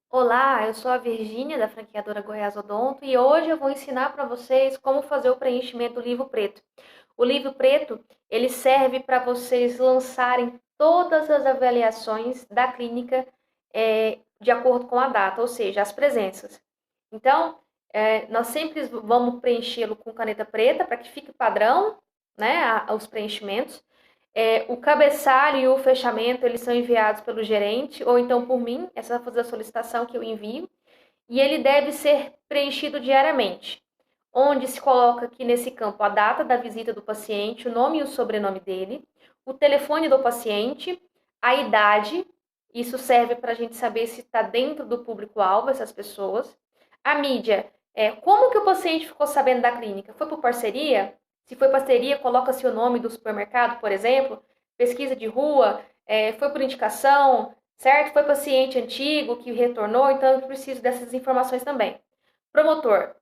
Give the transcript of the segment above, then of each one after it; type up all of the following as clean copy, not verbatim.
Olá, eu sou a Virgínia da franqueadora Goiás Odonto e hoje eu vou ensinar para vocês como fazer o preenchimento do livro preto. O livro preto, ele serve para vocês lançarem todas as avaliações da clínica de acordo com a data, ou seja, as presenças. Então, nós sempre vamos preenchê-lo com caneta preta para que fique padrão, né, os preenchimentos. O cabeçalho e o fechamento, eles são enviados pelo gerente ou então por mim, essa é a solicitação que eu envio, e ele deve ser preenchido diariamente, onde se coloca aqui nesse campo a data da visita do paciente, o nome e o sobrenome dele, o telefone do paciente, a idade, isso serve para a gente saber se está dentro do público-alvo, essas pessoas, a mídia, como que o paciente ficou sabendo da clínica? Foi por parceria? Se foi parceria, coloca-se o nome do supermercado, por exemplo, pesquisa de rua, foi por indicação, certo? Foi paciente antigo que retornou, então eu preciso dessas informações também. Promotor,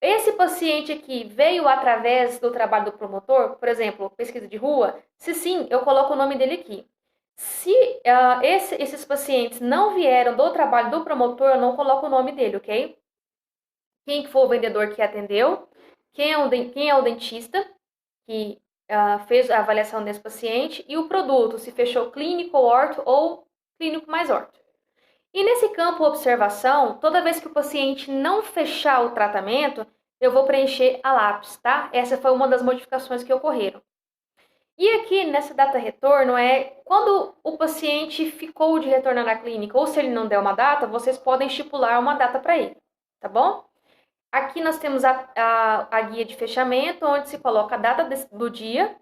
esse paciente aqui veio através do trabalho do promotor, por exemplo, pesquisa de rua? Se sim, eu coloco o nome dele aqui. Se esses pacientes não vieram do trabalho do promotor, eu não coloco o nome dele, ok? Quem que foi o vendedor que atendeu? Quem é o dentista que fez a avaliação desse paciente? E o produto, se fechou clínico, orto ou clínico mais orto. E nesse campo observação, toda vez que o paciente não fechar o tratamento, eu vou preencher a lápis, tá? Essa foi uma das modificações que ocorreram. E aqui nessa data retorno quando o paciente ficou de retornar na clínica, ou se ele não der uma data, vocês podem estipular uma data para ele, tá bom? Aqui nós temos a guia de fechamento, onde se coloca a data do dia,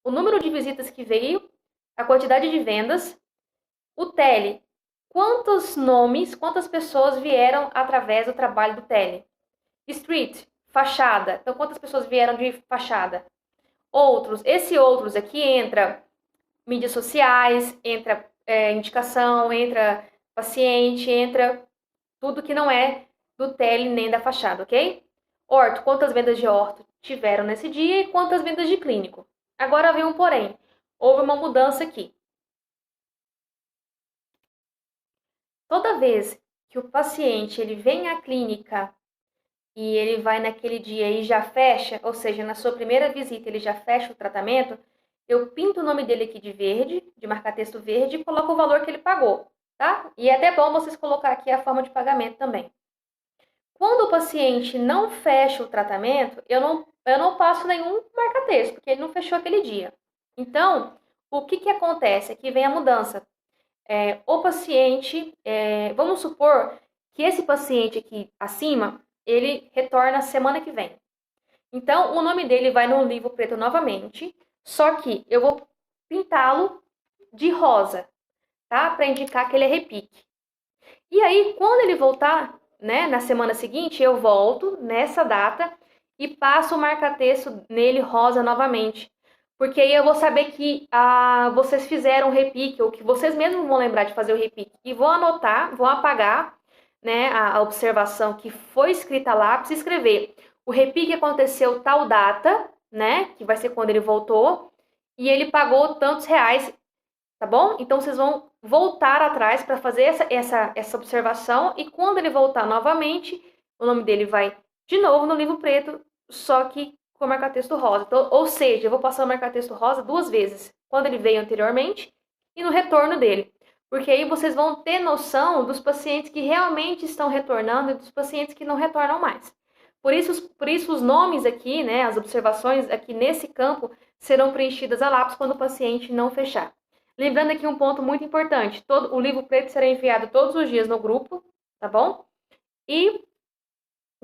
o número de visitas que veio, a quantidade de vendas, o tele, quantos nomes, quantas pessoas vieram através do trabalho do tele. Street, fachada, então quantas pessoas vieram de fachada. Outros, esse outros aqui entra mídias sociais, entra indicação, entra paciente, entra tudo que não é do tele nem da fachada, ok? Orto, quantas vendas de orto tiveram nesse dia e quantas vendas de clínico. Agora vem um porém, houve uma mudança aqui. Toda vez que o paciente ele vem à clínica e ele vai naquele dia e já fecha, ou seja, na sua primeira visita ele já fecha o tratamento, eu pinto o nome dele aqui de verde, de marcar texto verde, e coloco o valor que ele pagou, tá? E é até bom vocês colocar aqui a forma de pagamento também. Quando o paciente não fecha o tratamento, eu não passo nenhum marca-texto, porque ele não fechou aquele dia. Então, o que acontece? Aqui vem a mudança. O paciente, vamos supor que esse paciente aqui acima, ele retorna semana que vem. Então, o nome dele vai no livro preto novamente, só que eu vou pintá-lo de rosa, tá? Para indicar que ele é repique. E aí, quando ele voltar, né, na semana seguinte, eu volto nessa data e passo o marca-texto nele rosa novamente. Porque aí eu vou saber que vocês fizeram o repique, ou que vocês mesmos vão lembrar de fazer o repique. E vou anotar, vou apagar, né, a observação que foi escrita a lápis e escrever. O repique aconteceu tal data, né, que vai ser quando ele voltou, e ele pagou tantos reais, tá bom? Então vocês vão voltar atrás para fazer essa observação e quando ele voltar novamente, o nome dele vai de novo no livro preto, só que com marca-texto rosa. Então, ou seja, eu vou passar o marca-texto rosa duas vezes, quando ele veio anteriormente e no retorno dele. Porque aí vocês vão ter noção dos pacientes que realmente estão retornando e dos pacientes que não retornam mais. Por isso os nomes aqui, né, as observações aqui nesse campo serão preenchidas a lápis quando o paciente não fechar. Lembrando aqui um ponto muito importante, o livro preto será enviado todos os dias no grupo, tá bom? E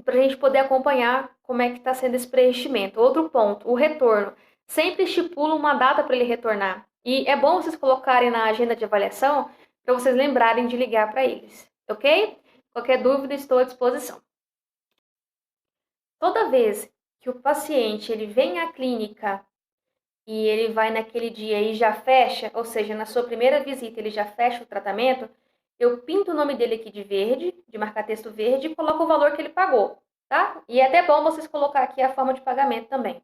para a gente poder acompanhar como é que está sendo esse preenchimento. Outro ponto, o retorno. Sempre estipula uma data para ele retornar. E é bom vocês colocarem na agenda de avaliação para vocês lembrarem de ligar para eles, ok? Qualquer dúvida, estou à disposição. Toda vez que o paciente ele vem à clínica e ele vai naquele dia e já fecha, ou seja, na sua primeira visita ele já fecha o tratamento, eu pinto o nome dele aqui de verde, de marcar texto verde, e coloco o valor que ele pagou, tá? E é até bom vocês colocar aqui a forma de pagamento também.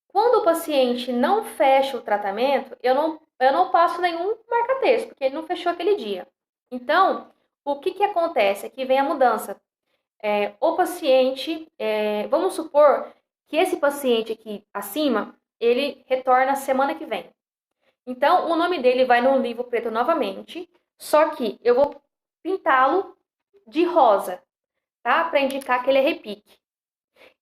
Quando o paciente não fecha o tratamento, eu não passo nenhum marca-texto, porque ele não fechou aquele dia. Então, o que que acontece? Aqui vem a mudança. O paciente, vamos supor que esse paciente aqui acima, ele retorna semana que vem. Então, o nome dele vai no livro preto novamente, só que eu vou pintá-lo de rosa, tá? Para indicar que ele é repique.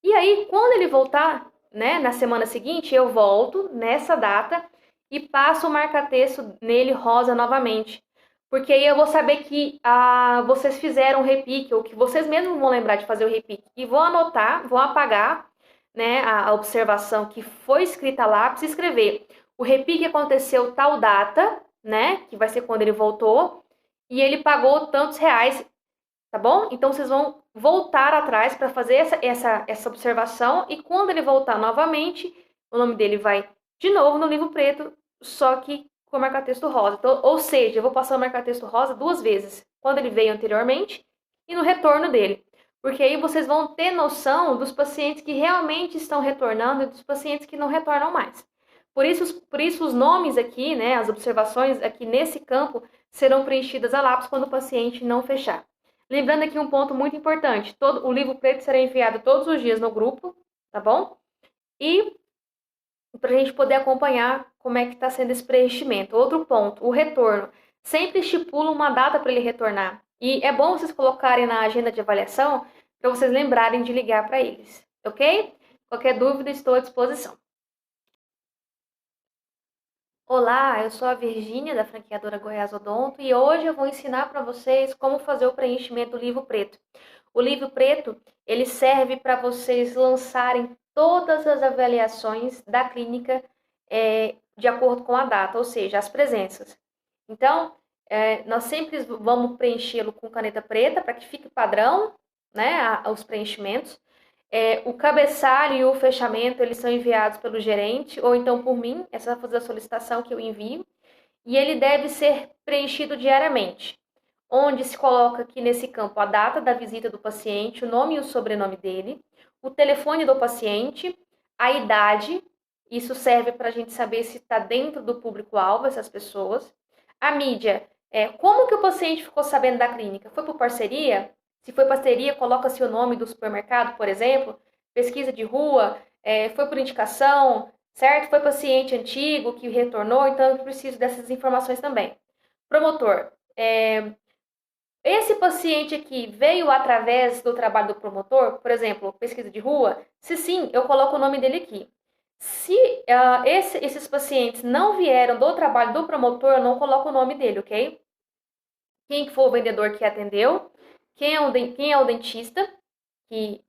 E aí, quando ele voltar, né, na semana seguinte, eu volto nessa data e passo o marca-texto nele rosa novamente. Porque aí eu vou saber que vocês fizeram o repique, ou que vocês mesmos vão lembrar de fazer o repique. E vou anotar, vou apagar, né, a observação que foi escrita a lápis e escrever. O repique aconteceu tal data, né, que vai ser quando ele voltou, e ele pagou tantos reais, tá bom? Então, vocês vão voltar atrás para fazer essa observação, e quando ele voltar novamente, o nome dele vai de novo no livro preto, só que com o marca-texto rosa. Então, ou seja, eu vou passar o marca-texto rosa 2 vezes, quando ele veio anteriormente e no retorno dele. Porque aí vocês vão ter noção dos pacientes que realmente estão retornando e dos pacientes que não retornam mais. Por isso os nomes aqui, né, as observações aqui nesse campo serão preenchidas a lápis quando o paciente não fechar. Lembrando aqui um ponto muito importante, o livro preto será enviado todos os dias no grupo, tá bom? E para a gente poder acompanhar como é que está sendo esse preenchimento. Outro ponto, o retorno. Sempre estipula uma data para ele retornar. E é bom vocês colocarem na agenda de avaliação para vocês lembrarem de ligar para eles, ok? Qualquer dúvida, estou à disposição. Olá, eu sou a Virgínia, da franqueadora Goiás Odonto, e hoje eu vou ensinar para vocês como fazer o preenchimento do livro preto. O livro preto, ele serve para vocês lançarem todas as avaliações da clínica de acordo com a data, ou seja, as presenças. Então, nós sempre vamos preenchê-lo com caneta preta para que fique padrão, né, os preenchimentos. O cabeçalho e o fechamento, eles são enviados pelo gerente, ou então por mim, essa vai fazer a solicitação que eu envio, e ele deve ser preenchido diariamente, onde se coloca aqui nesse campo a data da visita do paciente, o nome e o sobrenome dele, o telefone do paciente, a idade, isso serve para a gente saber se está dentro do público-alvo, essas pessoas, a mídia, como que o paciente ficou sabendo da clínica? Foi por parceria? Se foi parceria, coloca-se o nome do supermercado, por exemplo, pesquisa de rua, foi por indicação, certo? Foi paciente antigo que retornou, então eu preciso dessas informações também. Promotor, esse paciente aqui veio através do trabalho do promotor, por exemplo, pesquisa de rua? Se sim, eu coloco o nome dele aqui. Se esses pacientes não vieram do trabalho do promotor, eu não coloco o nome dele, ok? Quem foi o vendedor que atendeu? Quem é o dentista que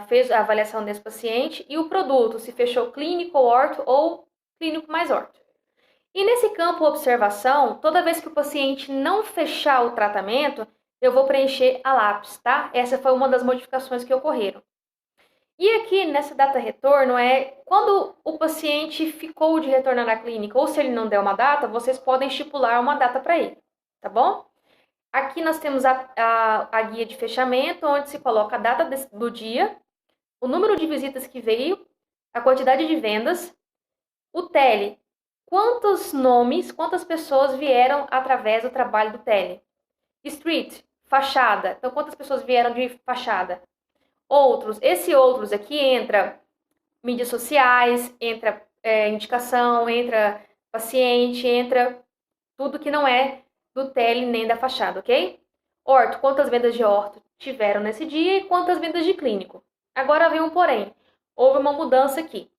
fez a avaliação desse paciente? E o produto, se fechou clínico, orto ou clínico mais orto. E nesse campo observação, toda vez que o paciente não fechar o tratamento, eu vou preencher a lápis, tá? Essa foi uma das modificações que ocorreram. E aqui nessa data retorno quando o paciente ficou de retornar na clínica, ou se ele não der uma data, vocês podem estipular uma data para ele, tá bom? Aqui nós temos a guia de fechamento, onde se coloca a data do dia, o número de visitas que veio, a quantidade de vendas, o tele, quantos nomes, quantas pessoas vieram através do trabalho do tele. Street, fachada, então quantas pessoas vieram de fachada. Outros, esse outros aqui entra mídias sociais, entra indicação, entra paciente, entra tudo que não é do tele nem da fachada, ok? Orto, quantas vendas de orto tiveram nesse dia e quantas vendas de clínico. Agora vem um porém. Houve uma mudança aqui.